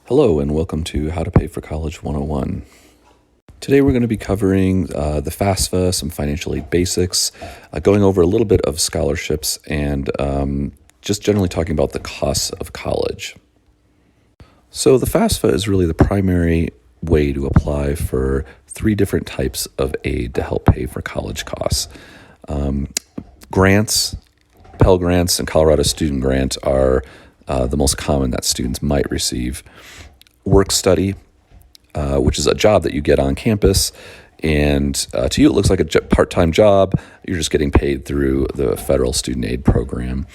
Hello and welcome to How to Pay for College 101. Today we're going to be covering the FAFSA, some financial aid basics, going over a little bit of scholarships, and just generally talking about the costs of college. So the FAFSA is really the primary way to apply for three different types of aid to help pay for college costs. Grants, Pell Grants, and Colorado Student Grant are the most common that students might receive. Work study, which is a job that you get on campus, and to you it looks like a part-time job. You're just getting paid through the federal student aid program.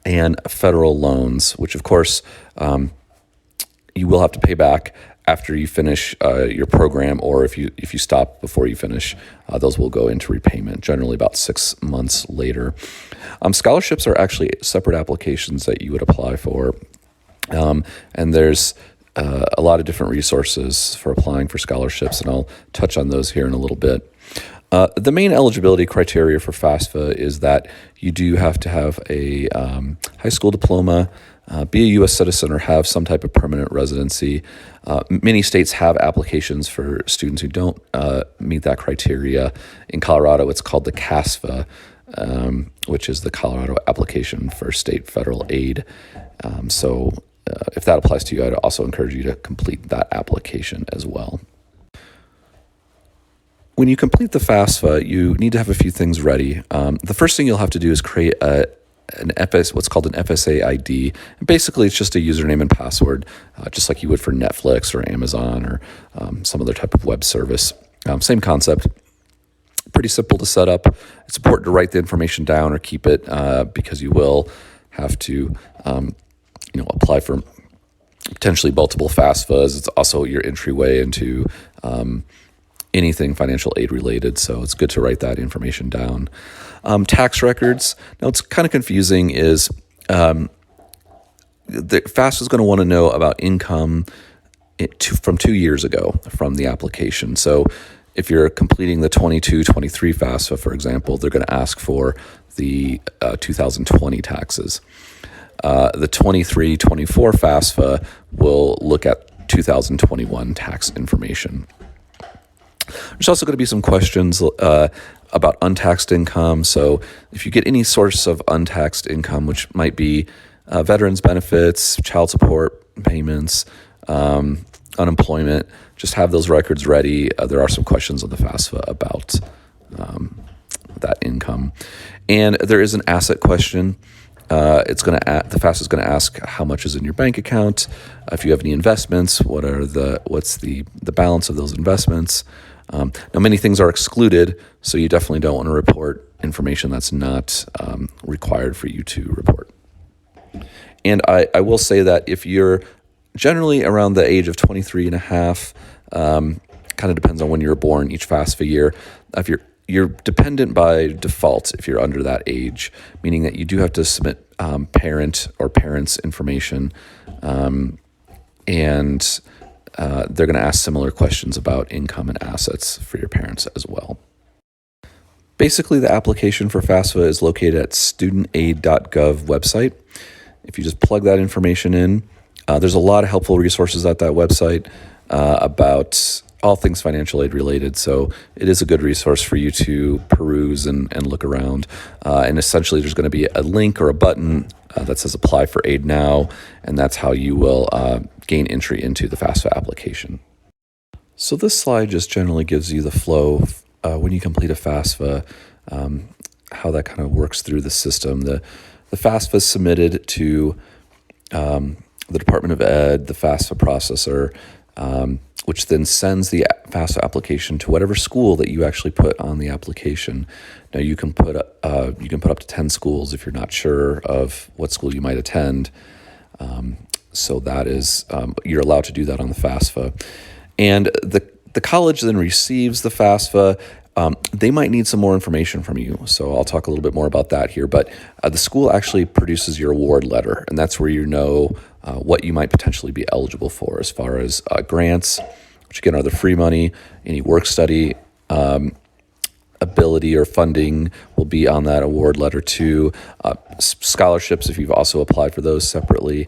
And federal loans, which of course you will have to pay back after you finish your program, or if you stop before you finish, those will go into repayment, generally about 6 months later. Scholarships are actually separate applications that you would apply for, and there's a lot of different resources for applying for scholarships, and I'll touch on those here in a little bit. The main eligibility criteria for FAFSA is that you do have to have a high school diploma, be a U.S. citizen, or have some type of permanent residency. Many states have applications for students who don't meet that criteria. In Colorado, it's called the CASFA, which is the Colorado Application for State Federal Aid. If that applies to you, I'd also encourage you to complete that application as well. When you complete the FAFSA, you need to have a few things ready. The first thing you'll have to do is create what's called an FSA ID. And basically, it's just a username and password, just like you would for Netflix or Amazon or some other type of web service. Same concept. Pretty simple to set up. It's important to write the information down or keep it because you will have to apply for potentially multiple FAFSAs. It's also your entryway into anything financial aid related, so it's good to write that information down. Tax records. Now, what's kind of confusing is the FAFSA is going to want to know about income from 2 years ago from the application. So if you're completing the 22-23 FAFSA, for example, they're going to ask for the 2020 taxes. The 23-24 FAFSA will look at 2021 tax information. There's also going to be some questions about untaxed income. So if you get any source of untaxed income, which might be veterans benefits, child support payments, unemployment, just have those records ready. There are some questions on the FAFSA about that income. And there is an asset question. The FAFSA is going to ask how much is in your bank account. If you have any investments, what's the balance of those investments. Now, many things are excluded, so you definitely don't want to report information that's not required for you to report. And I will say that if you're generally around the age of 23 and a half, kind of depends on when you were born each FAFSA year. If you're dependent by default if you're under that age, meaning that you do have to submit parent or parents' information, and they're going to ask similar questions about income and assets for your parents as well. Basically, the application for FAFSA is located at studentaid.gov website. If you just plug that information in, there's a lot of helpful resources at that website about all things financial aid related. So it is a good resource for you to peruse and look around. And essentially, there's going to be a link or a button that says apply for aid now, and that's how you will gain entry into the FAFSA application. So this slide just generally gives you the flow when you complete a FAFSA, how that kind of works through the system. The FAFSA is submitted to the Department of Ed, the FAFSA processor, which then sends the FAFSA application to whatever school that you actually put on the application. Now, you can put up to 10 schools if you're not sure of what school you might attend. So that is, you're allowed to do that on the FAFSA. And the college then receives the FAFSA. They might need some more information from you, so I'll talk a little bit more about that here. But the school actually produces your award letter, and that's where you know what you might potentially be eligible for as far as grants, which again are the free money, any work study ability or funding will be on that award letter too. Scholarships, if you've also applied for those separately,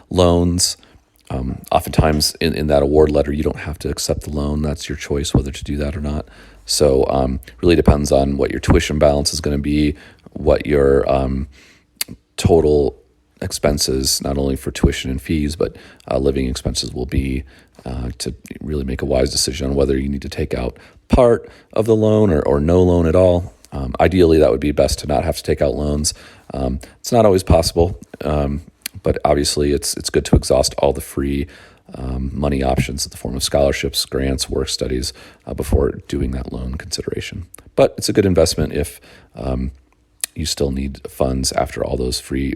loans, Oftentimes in that award letter, you don't have to accept the loan. That's your choice whether to do that or not. So really depends on what your tuition balance is going to be, what your total expenses, not only for tuition and fees, but living expenses will be to really make a wise decision on whether you need to take out part of the loan or no loan at all. Ideally, that would be best to not have to take out loans. It's not always possible, but obviously it's good to exhaust all the free money options in the form of scholarships, grants, work studies before doing that loan consideration. But it's a good investment if you still need funds after all those free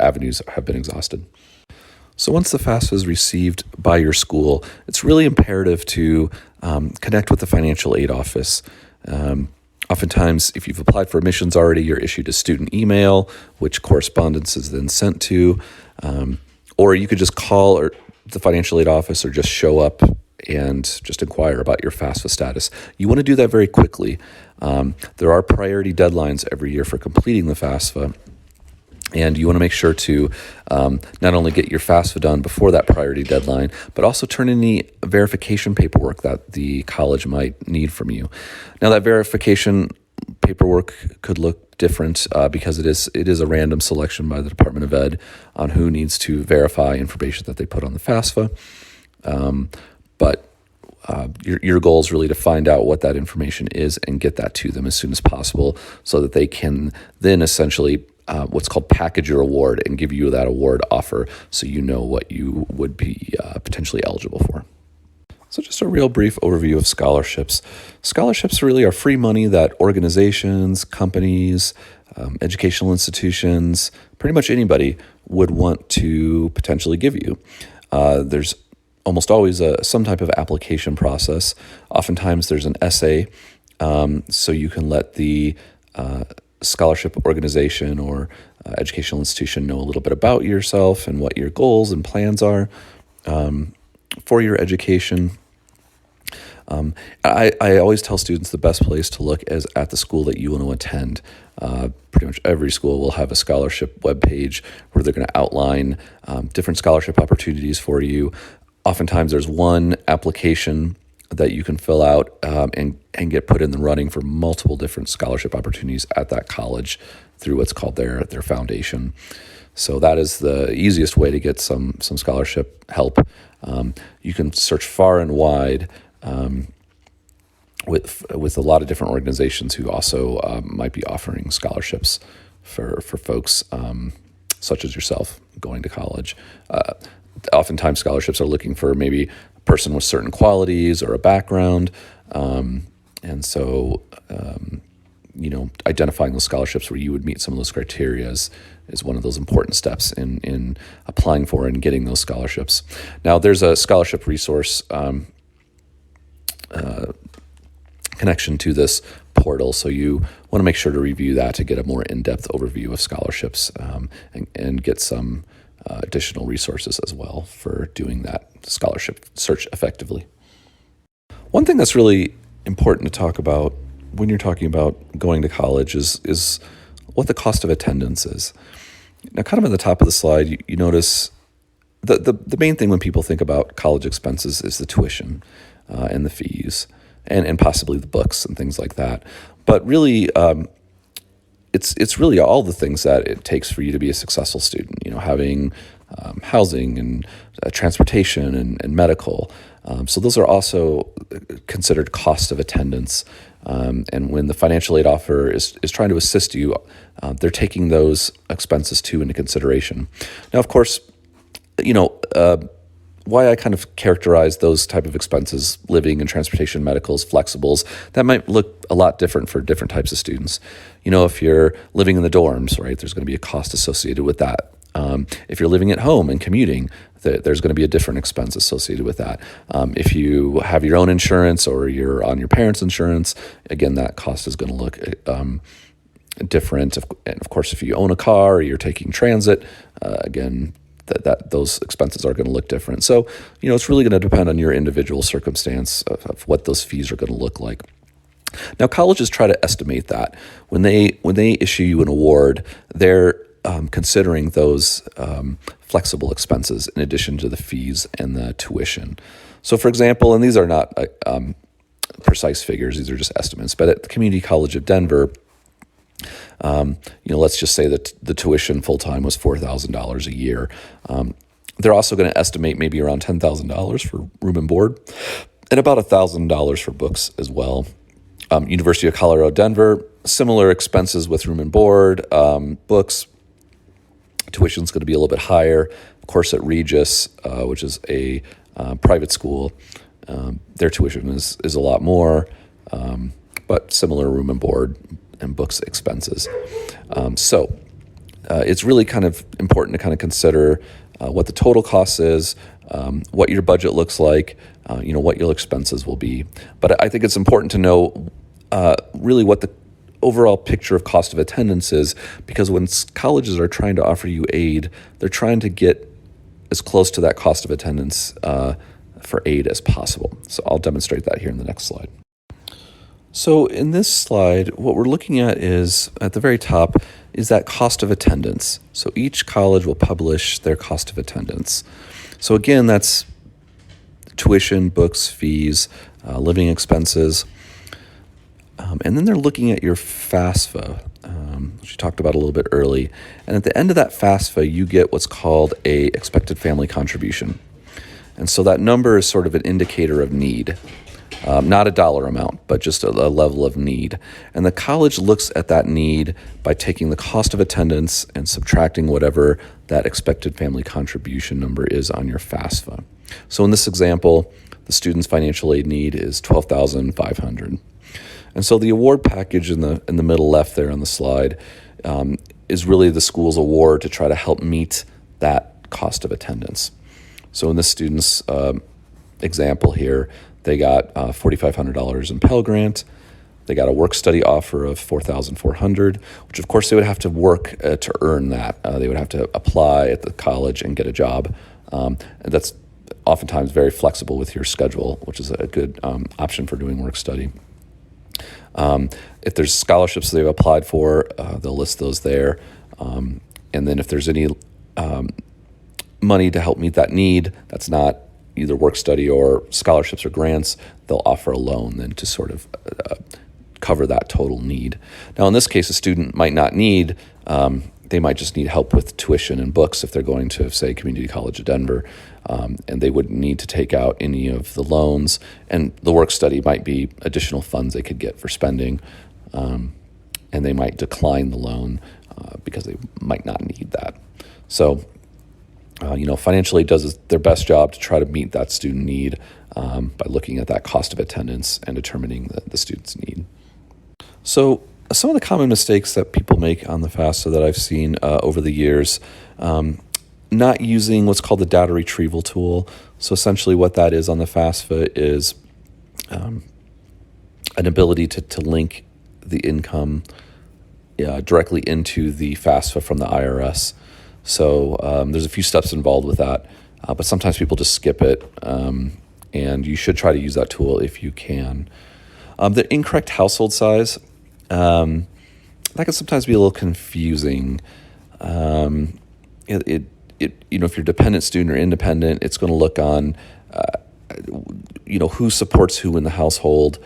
avenues have been exhausted. So once the FAFSA is received by your school, it's really imperative to connect with the financial aid office. Oftentimes, if you've applied for admissions already, you're issued a student email, which correspondence is then sent to, or you could just call the financial aid office or just show up and just inquire about your FAFSA status. You want to do that very quickly. There are priority deadlines every year for completing the FAFSA, and you want to make sure to not only get your FAFSA done before that priority deadline, but also turn in any verification paperwork that the college might need from you. Now, that verification paperwork could look different because it is a random selection by the Department of Ed on who needs to verify information that they put on the FAFSA. But your goal is really to find out what that information is and get that to them as soon as possible so that they can then essentially what's called package your award and give you that award offer so you know what you would be potentially eligible for. So just a real brief overview of scholarships. Scholarships really are free money that organizations, companies, educational institutions, pretty much anybody would want to potentially give you. There's almost always some type of application process. Oftentimes there's an essay, so you can let the scholarship organization or educational institution know a little bit about yourself and what your goals and plans are for your education. I always tell students the best place to look is at the school that you want to attend. Pretty much every school will have a scholarship webpage where they're going to outline different scholarship opportunities for you. Oftentimes there's one application that you can fill out and get put in the running for multiple different scholarship opportunities at that college through what's called their foundation. So that is the easiest way to get some scholarship help. You can search far and wide with a lot of different organizations who also might be offering scholarships for folks such as yourself going to college. Oftentimes scholarships are looking for maybe a person with certain qualities or a background. And so, identifying those scholarships where you would meet some of those criteria is one of those important steps in applying for and getting those scholarships. Now, there's a scholarship resource connection to this portal, so you want to make sure to review that to get a more in-depth overview of scholarships and get some additional resources as well for doing that scholarship search effectively. One thing that's really important to talk about when you're talking about going to college is what the cost of attendance is. Now, kind of at the top of the slide, you notice the main thing when people think about college expenses is the tuition and the fees and possibly the books and things like that. But really, it's really all the things that it takes for you to be a successful student. Having housing and transportation and medical. So those are also considered cost of attendance. And when the financial aid offer is trying to assist you, they're taking those expenses too into consideration. Now, of course, why I kind of characterize those type of expenses, living and transportation, medicals, flexibles, that might look a lot different for different types of students. If you're living in the dorms, right, there's going to be a cost associated with that. If you're living at home and commuting, there's going to be a different expense associated with that. If you have your own insurance or you're on your parents' insurance, again, that cost is going to look different. And of course, if you own a car or you're taking transit, again, that those expenses are going to look different. So, it's really going to depend on your individual circumstance of what those fees are going to look like. Now, colleges try to estimate that when they issue you an award, they're considering those flexible expenses in addition to the fees and the tuition. So, for example, and these are not precise figures; these are just estimates. But at the Community College of Denver, let's just say that the tuition full time was $4,000 a year. They're also going to estimate maybe around $10,000 for room and board, and about $1,000 for books as well. University of Colorado Denver, similar expenses with room and board, books. Tuition's going to be a little bit higher. Of course, at Regis, which is a private school, their tuition is a lot more, but similar room and board and books expenses. So it's really kind of important to kind of consider what the total cost is, what your budget looks like, what your expenses will be. But I think it's important to know really what the overall picture of cost of attendance is, because when colleges are trying to offer you aid, they're trying to get as close to that cost of attendance for aid as possible. So I'll demonstrate that here in the next slide. So in this slide, what we're looking at is, at the very top, is that cost of attendance. So each college will publish their cost of attendance. So again, that's tuition, books, fees, living expenses. And then they're looking at your FAFSA, which we talked about a little bit early. And at the end of that FAFSA, you get what's called a expected family contribution. And so that number is sort of an indicator of need. Not a dollar amount, but just a level of need. And the college looks at that need by taking the cost of attendance and subtracting whatever that expected family contribution number is on your FAFSA. So in this example, the student's financial aid need is $12,500. And so the award package in the middle left there on the slide is really the school's award to try to help meet that cost of attendance. So in this student's example here, they got $4,500 in Pell Grant. They got a work-study offer of $4,400, which of course they would have to work to earn that. They would have to apply at the college and get a job. And that's oftentimes very flexible with your schedule, which is a good option for doing work-study. If there's scholarships they've applied for, they'll list those there. And then if there's any money to help meet that need, that's not either work study or scholarships or grants, they'll offer a loan then to sort of cover that total need. Now, in this case, a student might not need, they might just need help with tuition and books if they're going to, say, Community College of Denver, and they wouldn't need to take out any of the loans. And the work study might be additional funds they could get for spending, and they might decline the loan because they might not need that. So, Financial Aid does their best job to try to meet that student need by looking at that cost of attendance and determining the student's need. So some of the common mistakes that people make on the FAFSA that I've seen over the years, not using what's called the data retrieval tool. So essentially what that is on the FAFSA is an ability to link the income directly into the FAFSA from the IRS. So there's a few steps involved with that, but sometimes people just skip it, and you should try to use that tool if you can. The incorrect household size, that can sometimes be a little confusing. If you're a dependent student or independent, it's going to look on, who supports who in the household.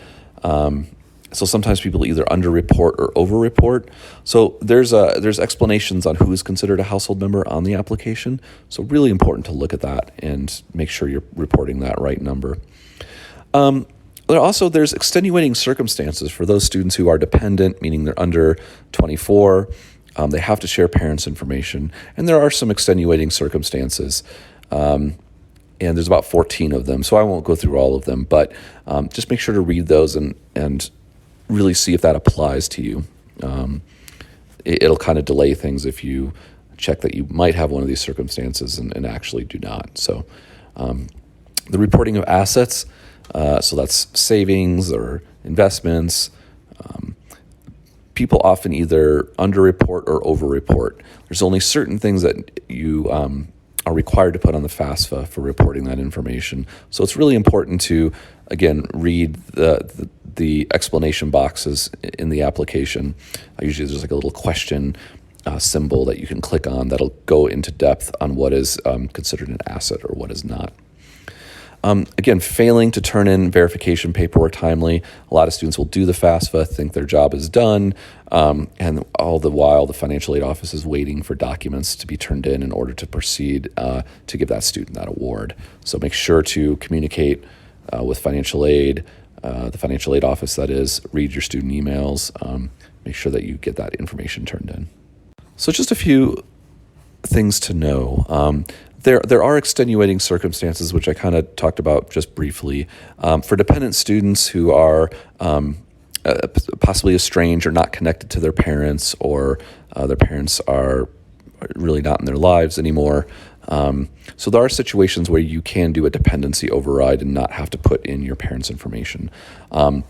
So sometimes people either underreport or overreport. So there's explanations on who is considered a household member on the application. So really important to look at that and make sure you're reporting that right number. There's extenuating circumstances for those students who are dependent, meaning they're under 24. They have to share parents' information, and there are some extenuating circumstances. And there's about 14 of them, so I won't go through all of them, but just make sure to read those and really see if that applies to you. It'll kind of delay things if you check that you might have one of these circumstances and actually do not. So the reporting of assets, so that's savings or investments. People often either underreport or overreport. There's only certain things that you are required to put on the FAFSA for reporting that information. So it's really important to, again, read the explanation boxes in the application. Usually there's like a little question symbol that you can click on that'll go into depth on what is considered an asset or what is not. Again, failing to turn in verification paperwork timely. A lot of students will do the FAFSA, think their job is done, and all the while the financial aid office is waiting for documents to be turned in order to proceed to give that student that award. So make sure to communicate with financial aid, the financial aid office that is, read your student emails, make sure that you get that information turned in. So just a few things to know. There are extenuating circumstances, which I kind of talked about just briefly. For dependent students who are possibly estranged or not connected to their parents, or their parents are really not in their lives anymore. So there are situations where you can do a dependency override and not have to put in your parents' information. The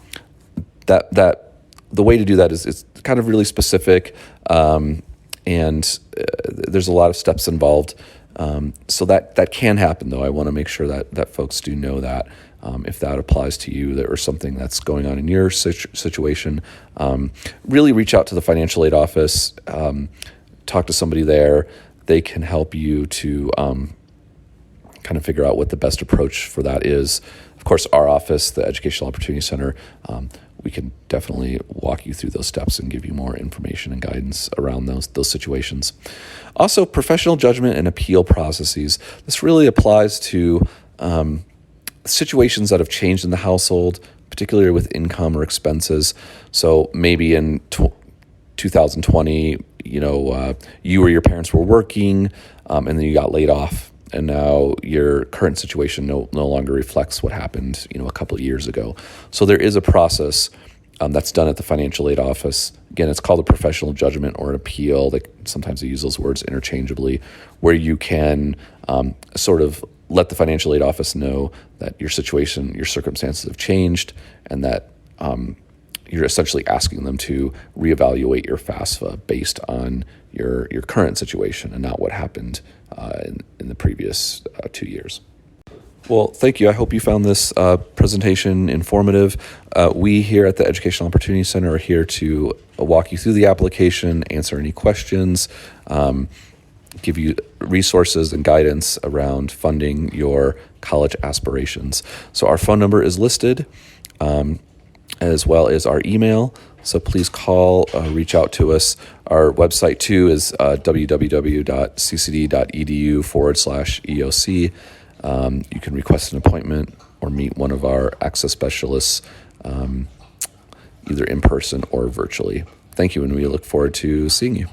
way to do that is it's kind of really specific, and there's a lot of steps involved. So that can happen, though. I want to make sure that folks do know that if that applies to you or something that's going on in your situation, really reach out to the financial aid office, talk to somebody there. They can help you to kind of figure out what the best approach for that is. Of course, our office, the Educational Opportunity Center, we can definitely walk you through those steps and give you more information and guidance around those situations. Also, professional judgment and appeal processes. This really applies to situations that have changed in the household, particularly with income or expenses. So maybe in 2020, you or your parents were working, and then you got laid off, and now your current situation no longer reflects what happened, a couple of years ago. So there is a process that's done at the financial aid office. Again, it's called a professional judgment or an appeal. Sometimes they use those words interchangeably, where you can sort of let the financial aid office know that your situation, your circumstances have changed, and that you're essentially asking them to reevaluate your FAFSA based on your current situation and not what happened in the previous 2 years. Well, thank you. I hope you found this presentation informative. We here at the Educational Opportunity Center are here to walk you through the application, answer any questions, give you resources and guidance around funding your college aspirations. So our phone number is listed, as well as our email. So please call, reach out to us. Our website too is www.ccd.edu/EOC. You can request an appointment or meet one of our access specialists, either in person or virtually. Thank you, and we look forward to seeing you.